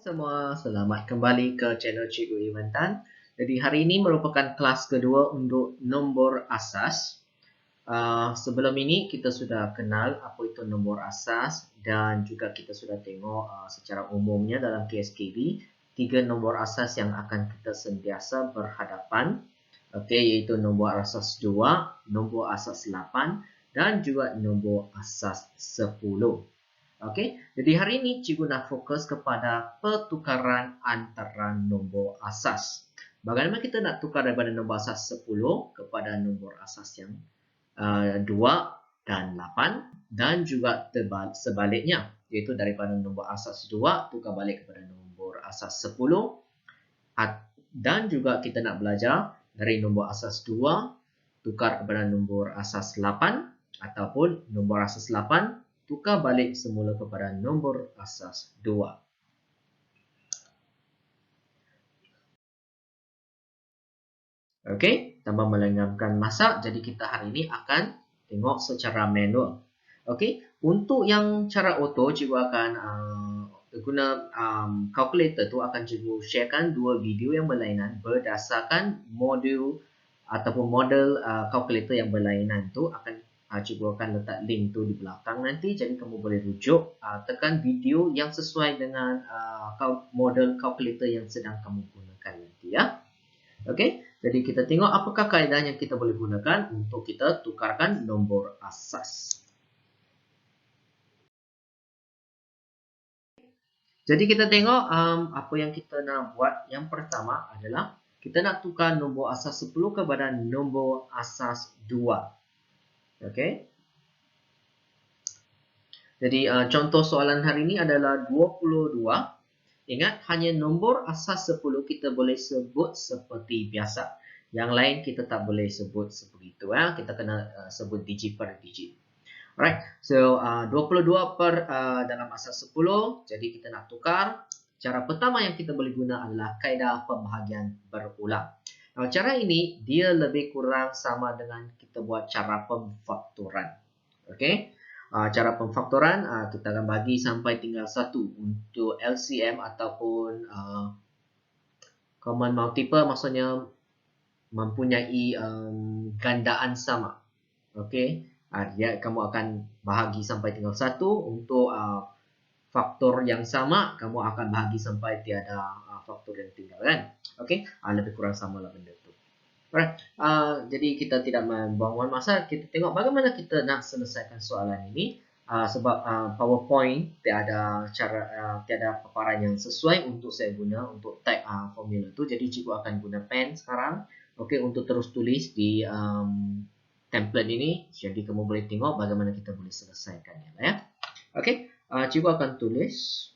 Semua, selamat kembali ke channel Cikgu Iwan Tan. Jadi hari ini merupakan kelas kedua untuk nombor asas. Sebelum ini kita sudah kenal apa itu nombor asas dan juga kita sudah tengok secara umumnya dalam KSKB 3 nombor asas yang akan kita sentiasa berhadapan. Iaitu nombor asas 2, nombor asas 8 dan juga nombor asas 10. Jadi hari ini cikgu nak fokus kepada pertukaran antara nombor asas. Bagaimana kita nak tukar daripada nombor asas 10 kepada nombor asas yang 2 dan 8 dan juga sebaliknya, iaitu daripada nombor asas 2 tukar balik kepada nombor asas 10 dan juga kita nak belajar dari nombor asas 2 tukar kepada nombor asas 8 ataupun nombor asas 8 tukar balik semula kepada nombor asas 2. Okey, tanpa melengahkan masa, jadi kita hari ini akan tengok secara manual. Okey, untuk yang cara auto, cikgu akan guna calculator tu akan cikgu sharekan dua video yang berlainan berdasarkan modul ataupun model calculator yang berlainan tu akan cikgu akan letak link tu di belakang nanti, jadi kamu boleh rujuk tekan video yang sesuai dengan model calculator yang sedang kamu gunakan nanti ya. Okey, jadi kita tengok apakah kaedah yang kita boleh gunakan untuk kita tukarkan nombor asas. Jadi kita tengok apa yang kita nak buat. Yang pertama adalah kita nak tukar nombor asas 10 kepada nombor asas 2. Okey. Jadi contoh soalan hari ini adalah 22. Ingat, hanya nombor asas 10 kita boleh sebut seperti biasa. Yang lain kita tak boleh sebut seperti itu. Kita kena sebut digit per digit. Alright, so 22 per dalam asas 10. Jadi kita nak tukar. Cara pertama yang kita boleh guna adalah kaedah pembahagian berulang. Cara ini dia lebih kurang sama dengan kita buat cara pemfaktoran. Okey. Cara pemfaktoran kita akan bagi sampai tinggal 1 untuk LCM ataupun common multiple, maksudnya mempunyai gandaan sama. Okey. Dia kamu akan bahagi sampai tinggal 1 untuk faktor yang sama, kamu akan bahagi sampai tiada faktor yang tinggal kan. Okey. Lebih kurang samalah benda tu. Alright, jadi kita tidak membuang masa, kita tengok bagaimana kita nak selesaikan soalan ini. Sebab PowerPoint tiada paparan yang sesuai untuk saya guna untuk type formula tu. Jadi cikgu akan guna pen sekarang. Okey, untuk terus tulis di template ini. Jadi kamu boleh tengok bagaimana kita boleh selesaikannya ya. Okey, cikgu akan tulis.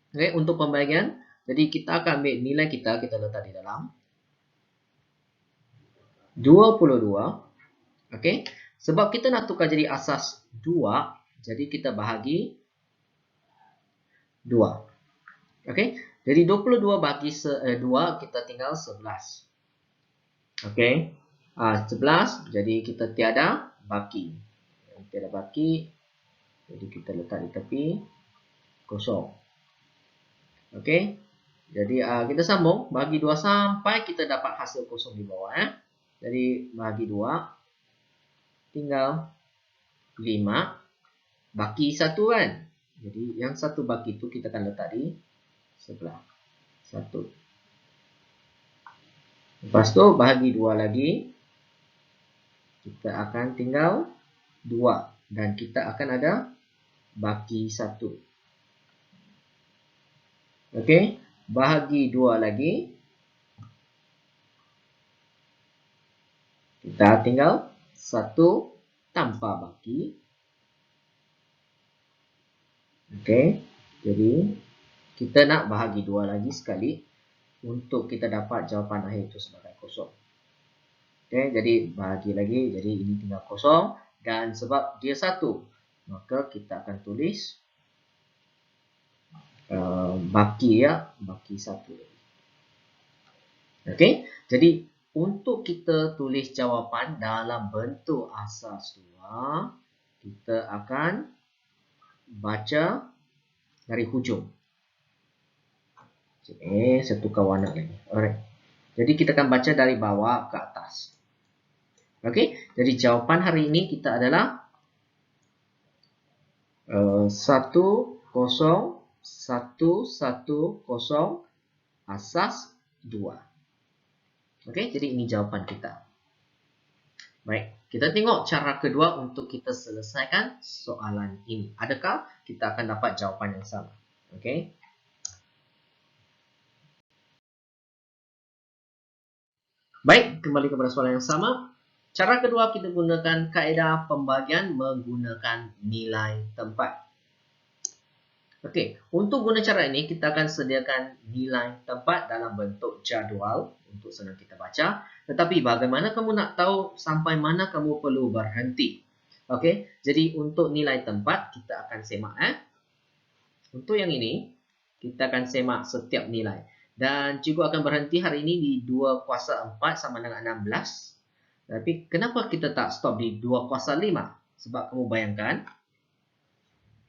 Okey, untuk pembagian. Jadi kita akan ambil nilai kita letak di dalam 22. Okey. Sebab kita nak tukar jadi asas 2, jadi kita bahagi 2. Okey. Jadi 22 bagi 2 kita tinggal 11. Okey. 11 jadi kita tiada baki. Tiada baki. Jadi kita letak di tepi kosong. Okey. Jadi kita sambung bagi 2 sampai kita dapat hasil kosong di bawah Jadi bagi 2 tinggal 5 baki 1 kan. Jadi yang satu baki itu kita akan letak di sebelah 1. Lepas tu bahagi 2 lagi. Kita akan tinggal 2 dan kita akan ada baki 1. Okey, bahagi 2 lagi. Kita tinggal 1 tanpa baki. Okey, jadi kita nak bahagi 2 lagi sekali untuk kita dapat jawapan akhir itu sebagai kosong. Okey, jadi bahagi lagi. Jadi ini tinggal kosong dan sebab dia 1, maka kita akan tulis baki 1. Okey, jadi untuk kita tulis jawapan dalam bentuk asas 2, kita akan baca dari hujung. Saya tukar warna lagi. Alright. Jadi kita akan baca dari bawah ke atas. Okey, jadi jawapan hari ini kita adalah 10110 asas 2. Okey, jadi ini jawapan kita. Baik, kita tengok cara kedua untuk kita selesaikan soalan ini. Adakah kita akan dapat jawapan yang sama? Okey. Baik, kembali kepada soalan yang sama. Cara kedua kita gunakan kaedah pembagian menggunakan nilai tempat. Okey, untuk guna cara ini kita akan sediakan nilai tempat dalam bentuk jadual untuk senang kita baca. Tetapi bagaimana kamu nak tahu sampai mana kamu perlu berhenti? Okey, jadi untuk nilai tempat kita akan semak Untuk yang ini kita akan semak setiap nilai. Dan cikgu akan berhenti hari ini di 2 kuasa 4 sama dengan 16. Tapi kenapa kita tak stop di 2 kuasa 5? Sebab kamu bayangkan,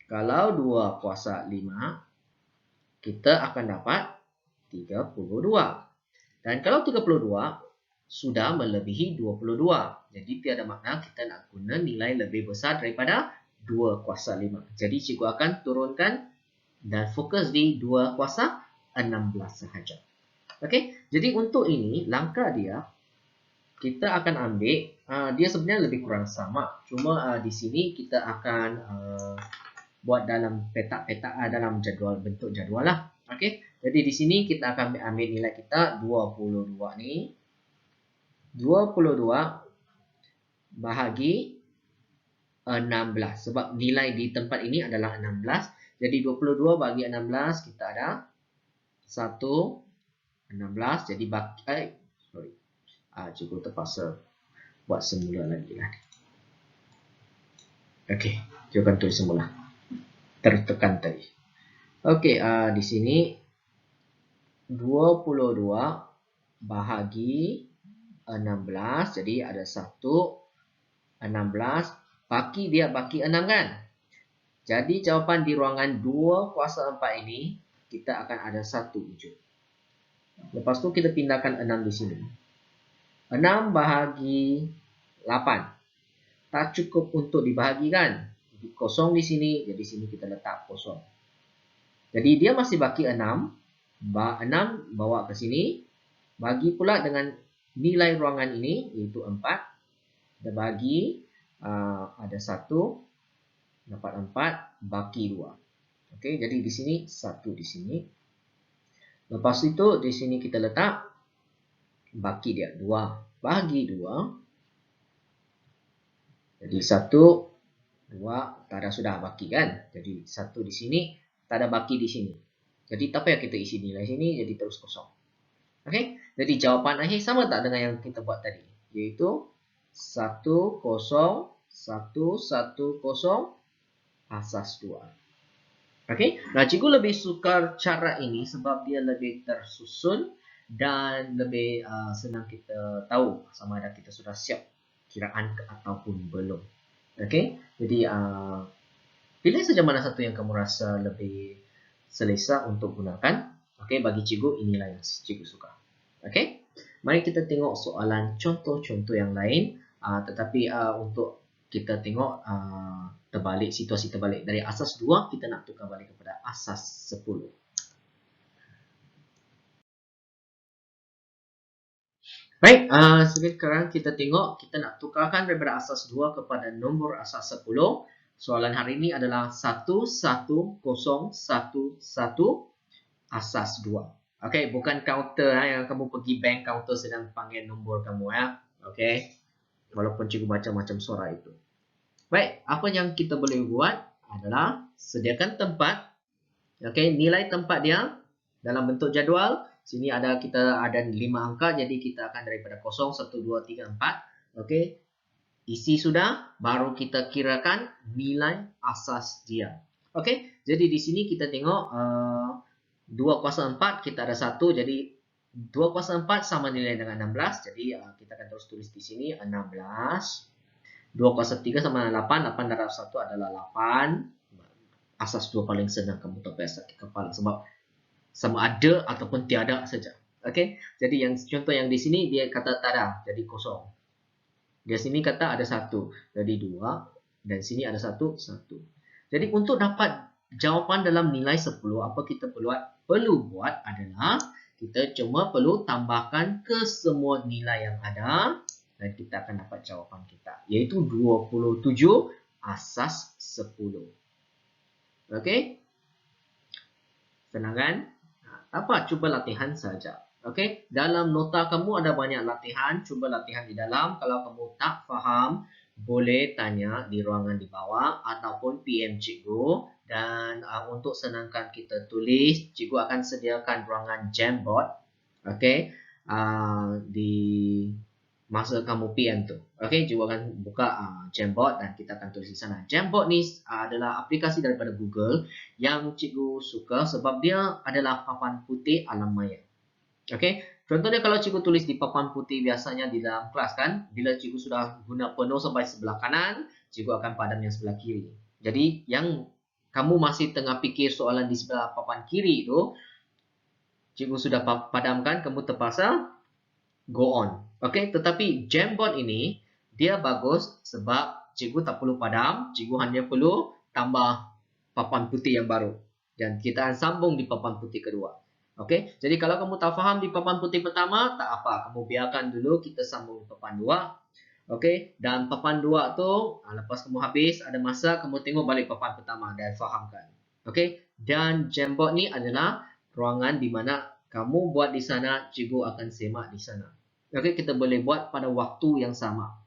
kalau 2 kuasa 5, kita akan dapat 32. Dan kalau 32 sudah melebihi 22. Jadi tiada makna kita nak guna nilai lebih besar daripada 2 kuasa 5. Jadi cikgu akan turunkan dan fokus di 2 kuasa 16 sahaja. Okey, jadi untuk ini langkah dia kita akan ambil dia sebenarnya lebih kurang sama. Cuma di sini kita akan buat dalam petak-petak dalam jadual, bentuk jadual lah. Okey, jadi di sini kita akan ambil nilai kita 22 ni. 22 bahagi 16 sebab nilai di tempat ini adalah 16. Jadi 22 bagi 16 kita ada 16. Jadi bagi cikgu terpaksa buat semula lagi lah. Okey, cikgu akan tulis semula. Tertekan tadi. Okey, di sini 22 bahagi 16. Jadi ada 16 baki 6 kan? Jadi jawapan di ruangan 2 kuasa 4 ini kita akan ada 1 wujud. Lepas tu kita pindahkan 6 di sini. 6 bahagi 8. Tak cukup untuk dibahagikan. Jadi kosong di sini, jadi sini kita letak kosong. Jadi dia masih baki 6. 6 bawa ke sini. Bagi pula dengan nilai ruangan ini, iaitu 4. Kita bagi, ada 1. Dapat 4, baki 2. Okey, jadi di sini 1 di sini. Lepas itu di sini kita letak baki dia 2 bagi 2. Jadi 1, 2, tak ada sudah baki kan? Jadi 1 di sini, tak ada baki di sini. Jadi tak payah kita isi nilai sini, jadi terus kosong. Okey, jadi jawapan akhir sama tak dengan yang kita buat tadi? Iaitu 10110 asas 2. Okey, nah cikgu lebih suka cara ini sebab dia lebih tersusun dan lebih senang kita tahu sama ada kita sudah siap kiraan ataupun belum. Okey, jadi pilih saja mana satu yang kamu rasa lebih selesa untuk gunakan. Okey, bagi cikgu inilah yang cikgu suka. Okey, mari kita tengok soalan contoh-contoh yang lain. Tetapi untuk kita tengok terbalik, situasi terbalik. Dari asas 2 kita nak tukar balik kepada asas 10. Baik, sekarang kita tengok kita nak tukarkan daripada asas 2 kepada nombor asas 10. Soalan hari ini adalah 11011 asas 2. Okey, bukan counter yang kamu pergi bank counter sedang panggil nombor kamu Okey. Walaupun cikgu baca macam suara itu. Baik, apa yang kita boleh buat adalah sediakan tempat. Okey, nilai tempat dia dalam bentuk jadual. Sini kita ada 5 angka, jadi kita akan daripada 0, 1, 2, 3, 4. Okey. Isi sudah, baru kita kirakan nilai asas dia. Okey, jadi di sini kita tengok 2 kuasa 4 kita ada 1, jadi 2 kuasa 4 sama nilai dengan 16. Jadi kita akan terus tulis di sini 16. 2 kuasa 3 sama dengan 8. 8 darab 1 adalah 8. Asas 2 paling senang, kamu tak payah sakit kepala sebab sama ada ataupun tiada saja. Okey, jadi contoh yang di sini dia kata tak ada, jadi kosong. Di sini kata ada 1, jadi 2, dan sini ada 1, 1. Jadi untuk dapat jawapan dalam nilai 10, apa kita perlu buat adalah kita cuma perlu tambahkan ke semua nilai yang ada dan kita akan dapat jawapan kita, iaitu 27 asas 10. Okey? Senang kan? Apa? Cuba latihan saja. Okey, dalam nota kamu ada banyak latihan. Cuba latihan di dalam. Kalau kamu tak faham, boleh tanya di ruangan di bawah ataupun PM cikgu. Dan untuk senangkan kita tulis, cikgu akan sediakan ruangan Jamboard. Okey, di masa kamu PM tu. Okey, cikgu akan buka Jamboard dan kita akan tulis di sana. Jamboard ni adalah aplikasi daripada Google yang cikgu suka sebab dia adalah papan putih alam maya. Okey, contohnya kalau cikgu tulis di papan putih biasanya di dalam kelas kan, bila cikgu sudah guna penuh sampai sebelah kanan, cikgu akan padam yang sebelah kiri. Jadi yang kamu masih tengah fikir soalan di sebelah papan kiri itu, cikgu sudah padamkan, kamu terpaksa go on. Okey, tetapi Jamboard ini dia bagus sebab cikgu tak perlu padam, cikgu hanya perlu tambah papan putih yang baru dan kita akan sambung di papan putih kedua. Okey, jadi kalau kamu tak faham di papan putih pertama, tak apa, kamu biarkan dulu kita sambung di papan 2. Okey, dan papan 2 tu lepas kamu habis ada masa kamu tengok balik papan pertama dan fahamkan. Okey, dan Jamboard ni adalah ruangan di mana kamu buat di sana, cikgu akan semak di sana. Okey, kita boleh buat pada waktu yang sama.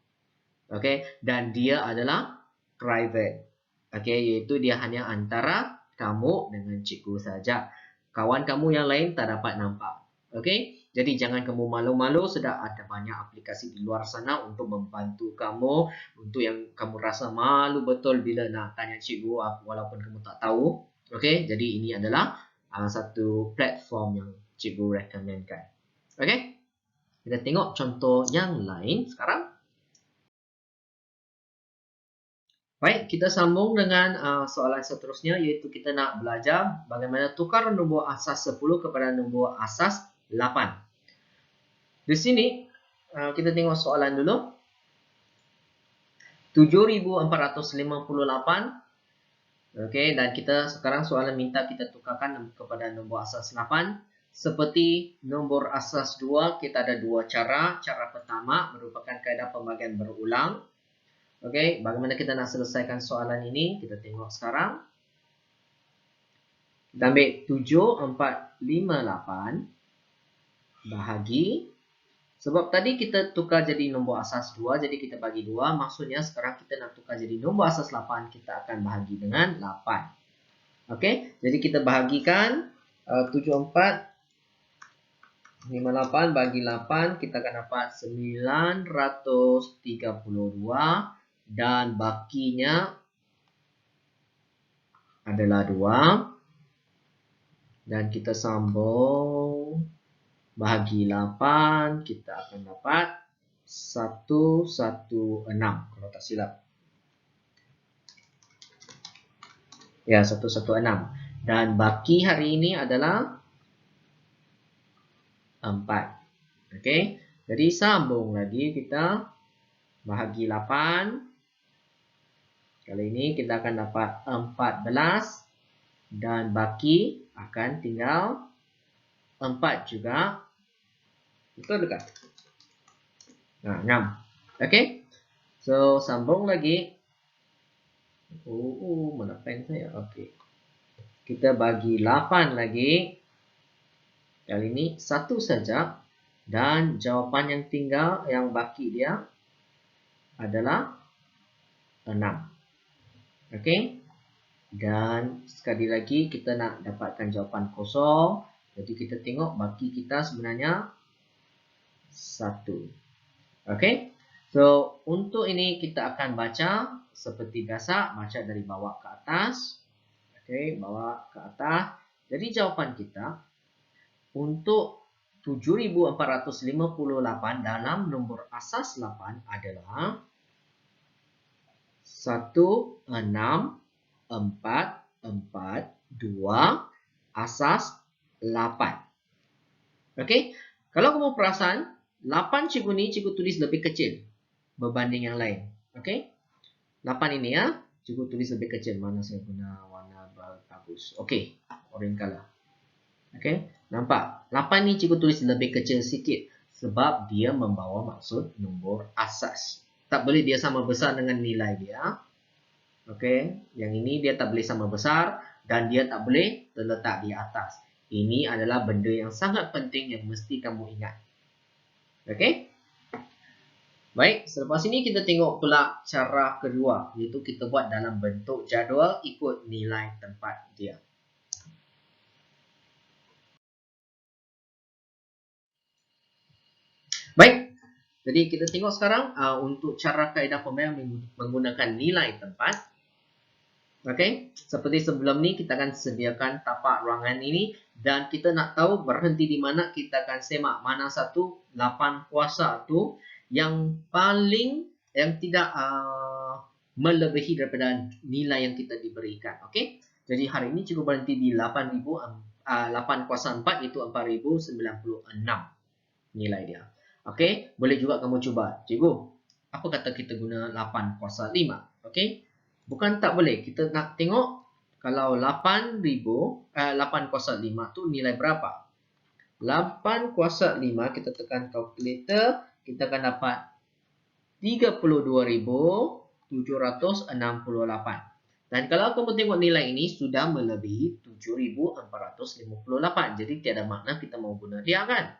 Okey, dan dia adalah private. Okey, iaitu dia hanya antara kamu dengan cikgu saja. Kawan kamu yang lain tak dapat nampak. Okey, jadi jangan kamu malu-malu, sudah ada banyak aplikasi di luar sana untuk membantu kamu, untuk yang kamu rasa malu betul bila nak tanya cikgu walaupun kamu tak tahu. Okey, jadi ini adalah satu platform yang cikgu rekomenkan. Okey? Kita tengok contoh yang lain sekarang. Baik, kita sambung dengan soalan seterusnya, iaitu kita nak belajar bagaimana tukar nombor asas 10 kepada nombor asas 8. Di sini kita tengok soalan dulu. 7,458. Okey, dan kita sekarang soalan minta kita tukarkan kepada nombor asas 8. Seperti nombor asas 2, kita ada dua cara. Cara pertama merupakan kaedah pembagian berulang. Okey, bagaimana kita nak selesaikan soalan ini? Kita tengok sekarang. Kita ambil 7,458 bahagi. Sebab tadi kita tukar jadi nombor asas 2, jadi kita bagi 2. Maksudnya sekarang kita nak tukar jadi nombor asas 8, kita akan bahagi dengan 8. Okey, jadi kita bahagikan 7,458 bagi 8, kita akan dapat 932 dan bakinya adalah 2. Dan kita sambung bahagi 8, kita akan dapat 116 kalau tak silap. Ya, 116. Dan baki hari ini adalah 4. Okey, jadi sambung lagi kita bahagi 8. Kali ini kita akan dapat 14 dan baki akan tinggal 4 juga. Betul dekat? Nah, 6. Okey. So, sambung lagi. Mana pen saya? Okey. Kita bagi 8 lagi. Kali ini 1 saja. Dan jawapan yang tinggal, yang baki dia adalah 6. Okey. Dan sekali lagi kita nak dapatkan jawapan kosong. Jadi kita tengok baki kita sebenarnya 1. Okey. So, untuk ini kita akan baca seperti biasa, baca dari bawah ke atas. Okey, bawah ke atas. Jadi jawapan kita untuk 7,458 dalam nombor asas 8 adalah 16,442 asas 8. Okey. Kalau kamu perasan, 8 cikgu ni cikgu tulis lebih kecil berbanding yang lain. Okey. 8 ini ya, cikgu tulis lebih kecil. Mana saya guna warna bagus. Okey, orange color. Okey, nampak? 8 ni cikgu tulis lebih kecil sikit sebab dia membawa maksud nombor asas. Tak boleh dia sama besar dengan nilai dia. Okey, yang ini dia tak boleh sama besar dan dia tak boleh terletak di atas. Ini adalah benda yang sangat penting yang mesti kamu ingat. Okey? Baik, selepas ini kita tengok pula cara kedua, iaitu kita buat dalam bentuk jadual ikut nilai tempat dia. Baik, jadi kita tengok sekarang untuk cara kaedah pemberian menggunakan nilai tempat. Okey, seperti sebelum ni kita akan sediakan tapak ruangan ini dan kita nak tahu berhenti di mana, kita akan semak mana satu 8 kuasa tu yang paling yang tidak melebihi daripada nilai yang kita diberikan. Okey, jadi hari ini cikgu berhenti di 8 kuasa 4 iaitu 4096 nilai dia. Okey, boleh juga kamu cuba. Cikgu, apa kata kita guna 8 kuasa 5? Okey. Bukan tak boleh. Kita nak tengok kalau 8 kuasa 5 tu nilai berapa. 8 kuasa 5 kita tekan calculator, kita akan dapat 32,768. Dan kalau kamu tengok nilai ini sudah melebihi 7,458. Jadi tiada makna kita mau guna dia kan.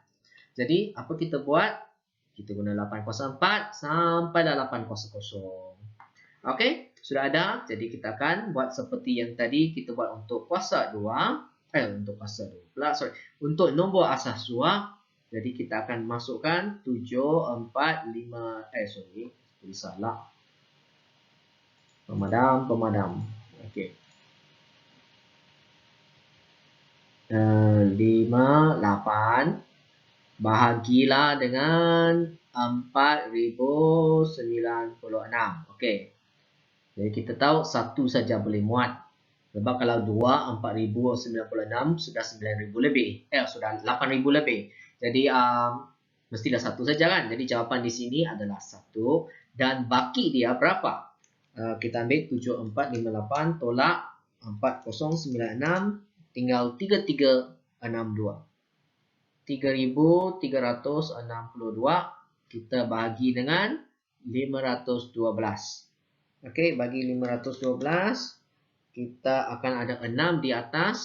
Jadi apa kita buat? Kita guna 8 kuasa 4 sampai 8 kuasa 0. Okey, sudah ada. Jadi kita akan buat seperti yang tadi kita buat untuk kuasa 2. Untuk nombor asas 2. Jadi kita akan masukkan 7, 4, 5. Tulis salah. Pemadam. Okey. 5, 8. Bahagilah dengan 4096. Okey. Jadi kita tahu satu saja boleh muat. Sebab kalau 2, 4096 sudah 9000 lebih. Sudah 8000 lebih. Jadi mestilah satu saja kan. Jadi jawapan di sini adalah 1 dan baki dia berapa? Kita ambil 7458 tolak 4096 tinggal 3362. 3362 kita bahagi dengan 512. Okey, bagi 512 kita akan ada 6 di atas.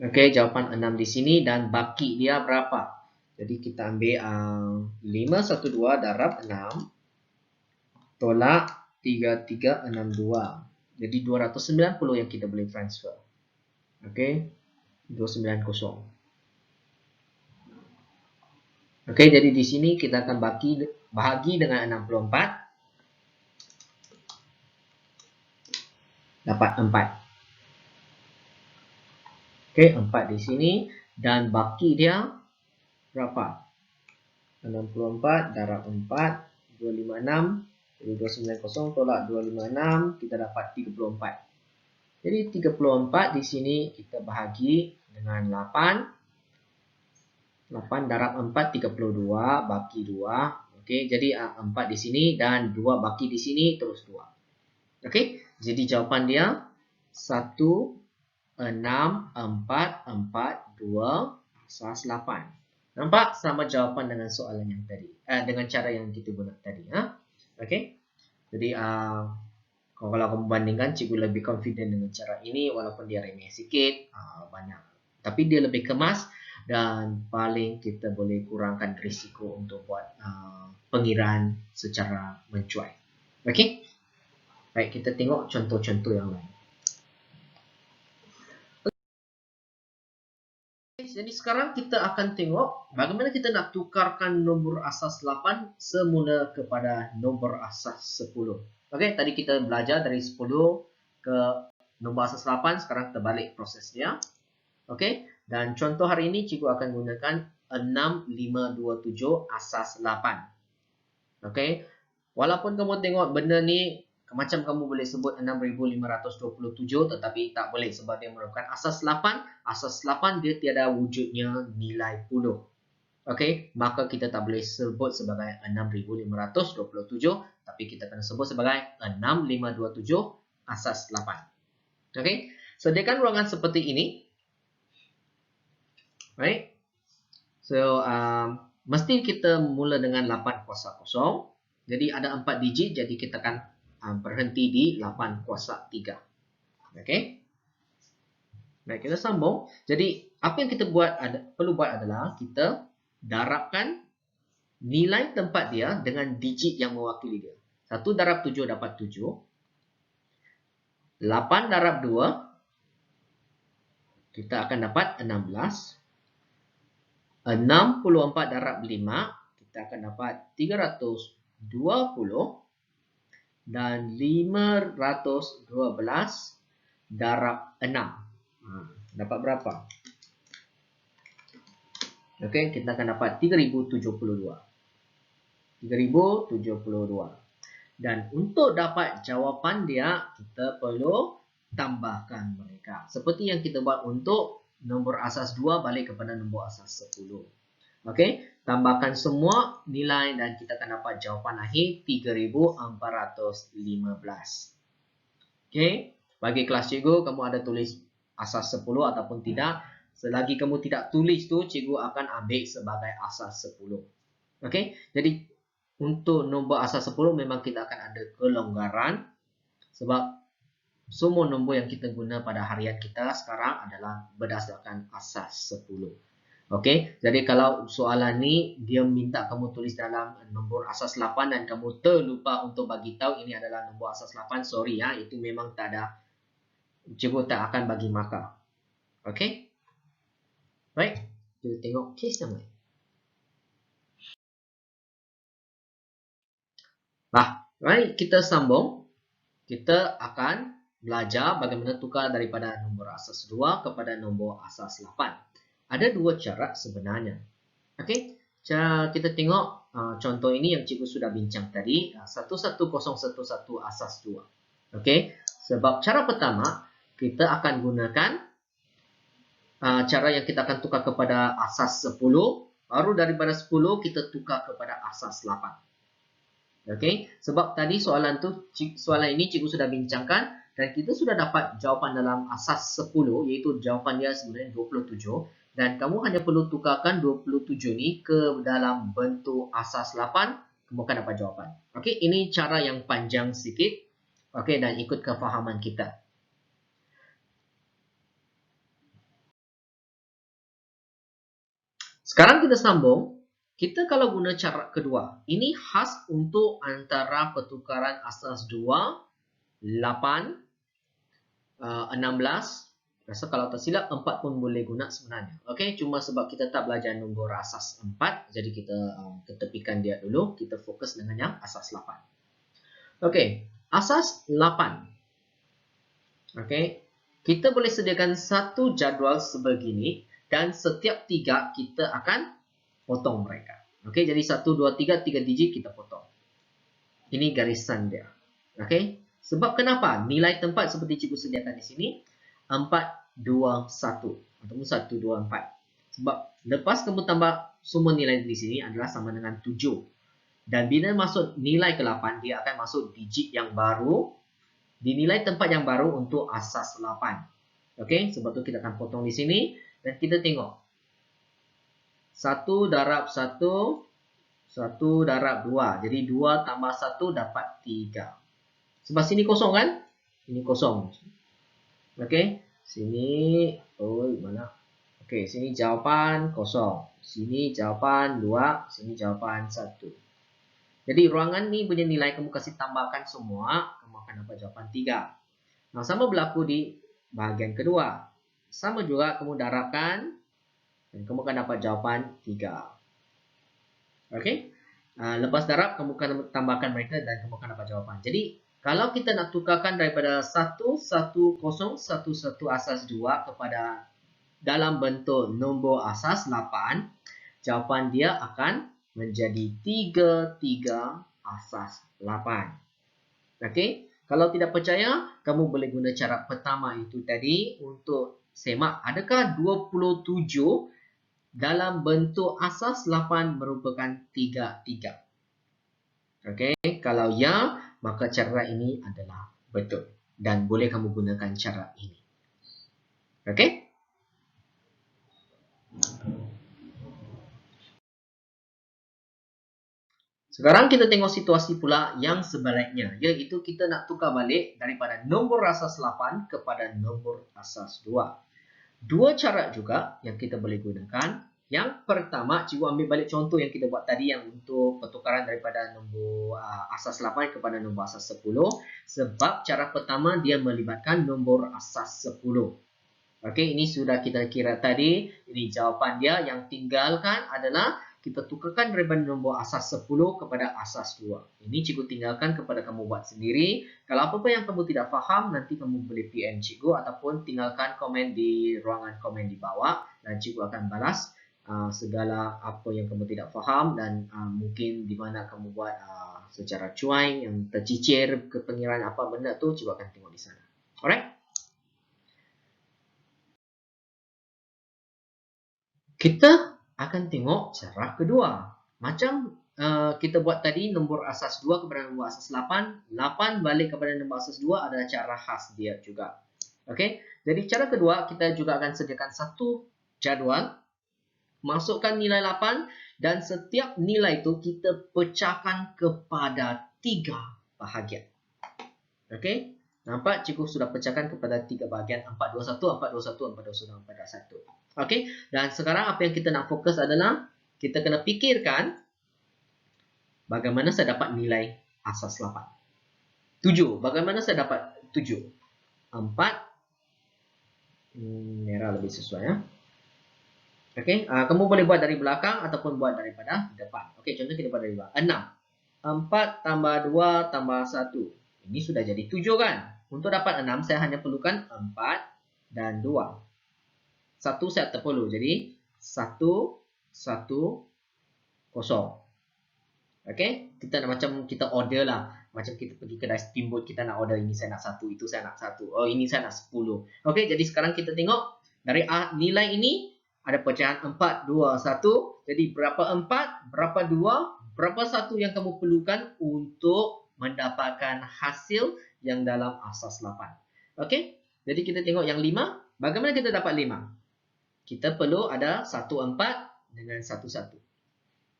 Okey, jawapan 6 di sini dan baki dia berapa? Jadi kita ambil 512 darab 6 tolak 3362. Jadi 290 yang kita boleh transfer. Okey, 290. Okey, jadi di sini kita akan bahagi dengan 64. Dapat 4. Okey, 4 di sini dan baki dia berapa? 64 darab 4 256. Jadi 290 tolak 256 kita dapat 34. Jadi 34 di sini kita bahagi dengan 8. 8 darab 4 32 baki 2. Okey, jadi 4 di sini dan 2 baki di sini terus 2. Okey. Jadi jawapan dia 16442 asas 8. Nampak sama jawapan dengan soalan yang tadi. Dengan cara yang kita guna tadi. Okey. Jadi kalau kamu bandingkan, cikgu lebih confident dengan cara ini walaupun dia remeh sikit, banyak. Tapi dia lebih kemas dan paling kita boleh kurangkan risiko untuk buat pengiraan secara mencuai. Okey. Baik, kita tengok contoh-contoh yang lain. Jadi sekarang kita akan tengok bagaimana kita nak tukarkan nombor asas 8 semula kepada nombor asas 10. Okey, tadi kita belajar dari 10 ke nombor asas 8, sekarang terbalik prosesnya. Okey, dan contoh hari ini cikgu akan gunakan 6527 asas 8. Okey, walaupun kamu tengok benda ni Macam kamu boleh sebut 6527 tetapi tak boleh sebab dia merupakan asas 8. Asas 8 dia tiada wujudnya nilai puluh. Okey, maka kita tak boleh sebut sebagai 6527 tapi kita kena sebut sebagai 6527 asas 8. Okey, sediakan ruangan seperti ini. Right? So, mesti kita mula dengan 8 kuasa kosong. Jadi ada 4 digit, jadi kita akan berhenti di 8 kuasa 3. Okey. Baik, kita sambung. Jadi, apa yang kita perlu buat adalah kita darabkan nilai tempat dia dengan digit yang mewakili dia. 1 darab 7 dapat 7. 8 darab 2 kita akan dapat 16. 64 darab 5 kita akan dapat 320 dan 512 darab 6. Dapat berapa? Okey, kita akan dapat 3072. 3072. Dan untuk dapat jawapan dia, kita perlu tambahkan mereka. Seperti yang kita buat untuk nombor asas 2 balik kepada nombor asas 10. Okey, tambahkan semua nilai dan kita akan dapat jawapan akhir 3415. Okey, bagi kelas cikgu kamu ada tulis asas 10 ataupun tidak. Selagi kamu tidak tulis tu, cikgu akan ambil sebagai asas 10. Okey, jadi untuk nombor asas 10 memang kita akan ada kelonggaran sebab semua nombor yang kita guna pada harian kita sekarang adalah berdasarkan asas 10. Okey, jadi kalau soalan ni dia minta kamu tulis dalam nombor asas 8 dan kamu terlupa untuk bagi tahu ini adalah nombor asas 8, sorry ya, itu memang tak ada, cikgu tak akan bagi markah. Okey. Baik, kita tengok case yang lain. Baik, kita sambung. Kita akan belajar bagaimana tukar daripada nombor asas 2 kepada nombor asas 8. Ada dua cara sebenarnya. Okey, kita tengok contoh ini yang cikgu sudah bincang tadi, 11011 asas 2. Okey, sebab cara pertama kita akan gunakan cara yang kita akan tukar kepada asas 10, baru daripada 10 kita tukar kepada asas 8. Okey, sebab tadi soalan ini cikgu sudah bincangkan dan kita sudah dapat jawapan dalam asas 10 iaitu jawapan dia sebenarnya 27 dan kamu hanya perlu tukarkan 27 ni ke dalam bentuk asas 8, kamu akan dapat jawapan. Okey, ini cara yang panjang sikit. Okey, dan ikut kefahaman kita. Sekarang kita sambung. Kita kalau guna cara kedua, ini khas untuk antara pertukaran asas 2, 8, 16. Rasa kalau tak silap 4 pun boleh guna sebenarnya. Okey, cuma sebab kita tak belajar nombor asas 4, jadi kita ketepikan dia dulu. Kita fokus dengan yang asas 8. Okey, asas 8. Okey, kita boleh sediakan satu jadual sebegini dan setiap 3 kita akan potong mereka. Okey, jadi 1, 2, 3, 3 digit kita potong. Ini garisan dia. Okey, sebab kenapa? Nilai tempat seperti cikgu sediakan di sini 4, 2, 1 ataupun 1, 2, 4. Sebab lepas kamu tambah semua nilai di sini adalah sama dengan 7. Dan bila masuk nilai ke-8, dia akan masuk digit yang baru di nilai tempat yang baru untuk asas 8. Okey, sebab tu kita akan potong di sini dan kita tengok 1 darab 1, 1 darab 2. Jadi 2 tambah 1 dapat 3. Sebab sini kosong kan? Ini kosong. Okey, sini, mana? Okey, sini jawapan kosong. Sini jawapan 2, sini jawapan 1. Jadi ruangan ni punya nilai kamu kasih tambahkan semua, kamu akan dapat jawapan 3. Nah, sama berlaku di bahagian kedua. Sama juga kamu darabkan dan kamu akan dapat jawapan 3. Okey. Lepas darab, kamu akan tambahkan mereka dan kamu akan dapat jawapan. Jadi, kalau kita nak tukarkan daripada 11011 asas 2 kepada dalam bentuk nombor asas 8, jawapan dia akan menjadi 33 asas 8. Okey. Kalau tidak percaya, kamu boleh guna cara pertama itu tadi untuk semak adakah 27 dalam bentuk asas 8 merupakan 33. Okey, kalau ya, maka cara ini adalah betul dan boleh kamu gunakan cara ini. Okey? Sekarang kita tengok situasi pula yang sebaliknya, iaitu kita nak tukar balik daripada nombor asas 8 kepada nombor asas 2. Dua cara juga yang kita boleh gunakan. Yang pertama, cikgu ambil balik contoh yang kita buat tadi yang untuk pertukaran daripada nombor asas 8 kepada nombor asas 10. Sebab cara pertama dia melibatkan nombor asas 10. Okey, ini sudah kita kira tadi. Ini jawapan dia. Yang tinggalkan adalah kita tukarkan daripada nombor asas 10 kepada asas 2. Ini cikgu tinggalkan kepada kamu buat sendiri. Kalau apa-apa yang kamu tidak faham, nanti kamu boleh PM cikgu ataupun tinggalkan komen di ruangan komen di bawah dan cikgu akan balas segala apa yang kamu tidak faham dan mungkin di mana kamu buat secara cuai yang tercicir ke pengiraan apa benda tu, cikgu akan tengok di sana. Alright? Kita akan tengok cara kedua. Macam kita buat tadi nombor asas 2 kepada nombor asas 8. 8 balik kepada nombor asas 2 adalah cara khas dia juga. Okey. Jadi cara kedua, kita juga akan sediakan satu jadual. Masukkan nilai 8 dan setiap nilai itu kita pecahkan kepada 3 bahagian. Okey. Nampak cikgu sudah pecahkan kepada 3 bahagian 421, 421, 421, 421. Okey. Dan sekarang apa yang kita nak fokus adalah kita kena fikirkan bagaimana saya dapat nilai asas 8. 7. Bagaimana saya dapat 7? 4. Merah lebih sesuai ya. Okey. Kamu boleh buat dari belakang ataupun buat daripada depan. Okey, contoh kita buat dari belakang. 6. 4 tambah 2 tambah 1. Ini sudah jadi 7 kan? Untuk dapat 6, saya hanya perlukan 4 dan 2. 1 saya tak perlu. Jadi, 1, 1, 0. Okey? Kita nak macam kita order lah. Macam kita pergi kedai steamboat, kita nak order ini saya nak 1, itu saya nak 1. Oh, ini saya nak 10. Okey, jadi sekarang kita tengok dari nilai ini ada pecahan 4, 2, 1. Jadi, berapa 4, berapa 2, berapa 1 yang kamu perlukan untuk mendapatkan hasil yang dalam asas 8. Okey? Jadi kita tengok yang 5. Bagaimana kita dapat 5? Kita perlu ada 1, 4 dengan 1, 1.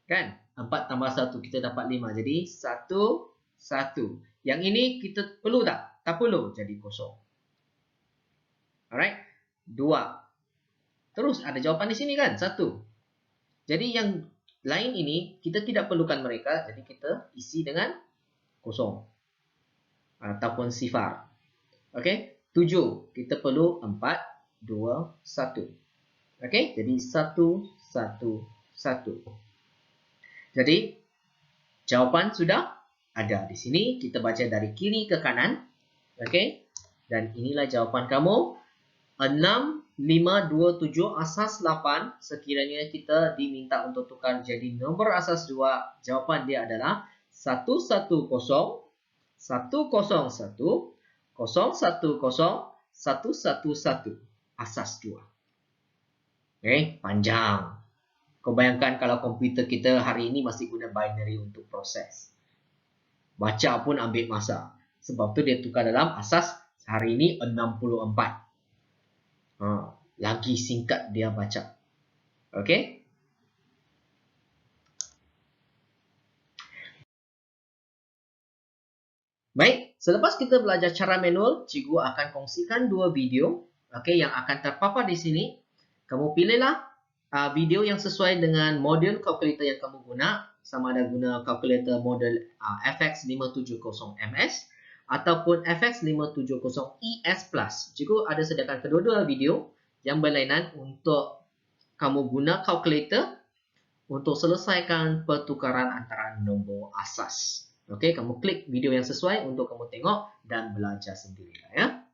Kan? 4 tambah 1 kita dapat 5. Jadi 1, 1. Yang ini kita perlu tak? Tak perlu. Jadi 0. Alright? 2. Terus ada jawapan di sini kan? 1. Jadi yang lain ini kita tidak perlukan mereka. Jadi kita isi dengan 0 ataupun sifar. Okey, 7 kita perlu 4, 2, 1. Okey, jadi 1, 1, 1. Jadi jawapan sudah ada di sini. Kita baca dari kiri ke kanan. Okey, dan inilah jawapan kamu. 6, 5, 2, 7 asas 8. Sekiranya kita diminta untuk tukar jadi nombor asas 2, jawapan dia adalah 110, 101, 010, 111, asas 2. Okay, panjang. Kau bayangkan kalau komputer kita hari ini masih guna binary untuk proses. Baca pun ambil masa. Sebab tu dia tukar dalam asas hari ini 64. Lagi singkat dia baca. Okay. Baik, selepas kita belajar cara manual, cikgu akan kongsikan 2 video yang akan terpapar di sini. Kamu pilihlah video yang sesuai dengan model kalkulator yang kamu guna, sama ada guna kalkulator model FX570MS ataupun FX570ES+. Cikgu ada sediakan kedua-dua video yang berlainan untuk kamu guna kalkulator untuk selesaikan pertukaran antara nombor asas. Okey, kamu klik video yang sesuai untuk kamu tengok dan belajar sendiri ya.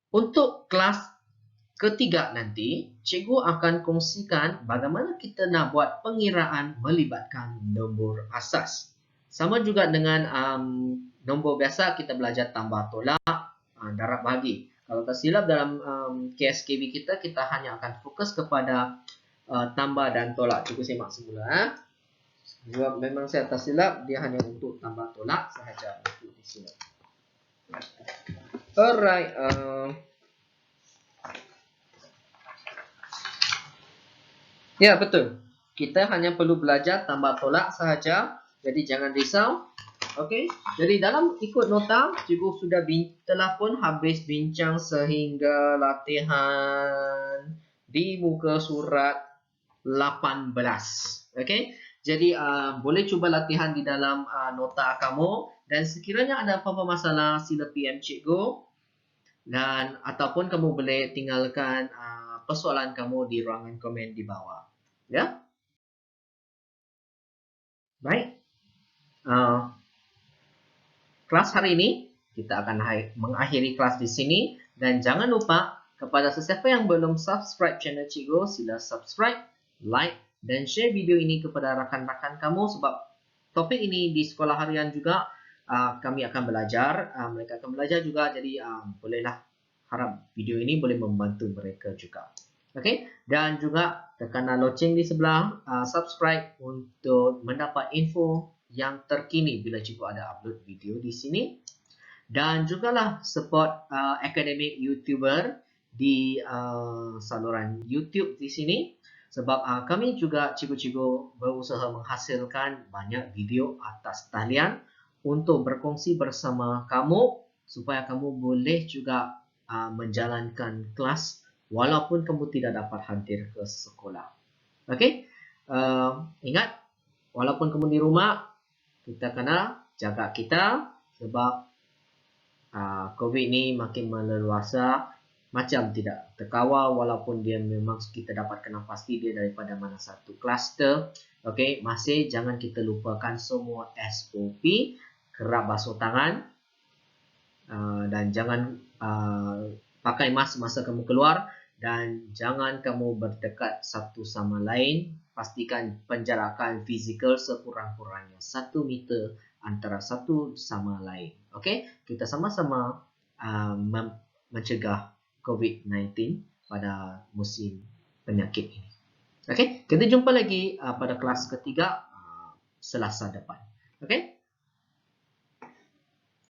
Untuk kelas ketiga nanti, cikgu akan kongsikan bagaimana kita nak buat pengiraan melibatkan nombor asas. Sama juga dengan nombor biasa, kita belajar tambah tolak, darab bahagi. Kalau tak silap dalam KSKB kita hanya akan fokus kepada tambah dan tolak. Cikgu semak semula. Sebab memang saya tak silap, dia hanya untuk tambah tolak sahaja untuk di sini. Alright. Ya, betul. Kita hanya perlu belajar tambah tolak sahaja. Jadi jangan risau. Okey. Jadi dalam ikut nota, cikgu sudah telah pun habis bincang sehingga latihan di muka surat 18. Okey. Jadi boleh cuba latihan di dalam nota kamu, dan sekiranya ada apa-apa masalah sila PM cikgu, dan ataupun kamu boleh tinggalkan persoalan kamu di ruangan komen di bawah. Ya. Baik. Kelas hari ini kita akan mengakhiri kelas di sini, dan jangan lupa kepada sesiapa yang belum subscribe channel cikgu, sila subscribe, like dan share video ini kepada rakan-rakan kamu, sebab topik ini di sekolah harian juga kami akan belajar, mereka akan belajar juga, jadi bolehlah harap video ini boleh membantu mereka juga. Okey, dan juga tekanlah loceng di sebelah, subscribe untuk mendapat info yang terkini bila cikgu ada upload video di sini, dan jugalah support akademik YouTuber di saluran YouTube di sini, sebab kami juga cikgu-cikgu berusaha menghasilkan banyak video atas talian untuk berkongsi bersama kamu, supaya kamu boleh juga menjalankan kelas walaupun kamu tidak dapat hadir ke sekolah. Okey, ingat, walaupun kamu di rumah, kita kena jaga kita, sebab COVID ni makin meleluasa, macam tidak terkawal, walaupun dia memang kita dapat kenal pasti dia daripada mana satu kluster. Okey, masih jangan kita lupakan semua SOP, kerap basuh tangan, dan jangan pakai mask masa kamu keluar, dan jangan kamu berdekat satu sama lain. Pastikan penjarakan fizikal sekurang-kurangnya 1 meter antara satu sama lain. Okey, kita sama-sama mencegah COVID-19 pada musim penyakit ini. Okey, kita jumpa lagi pada kelas ketiga Selasa depan. Okey.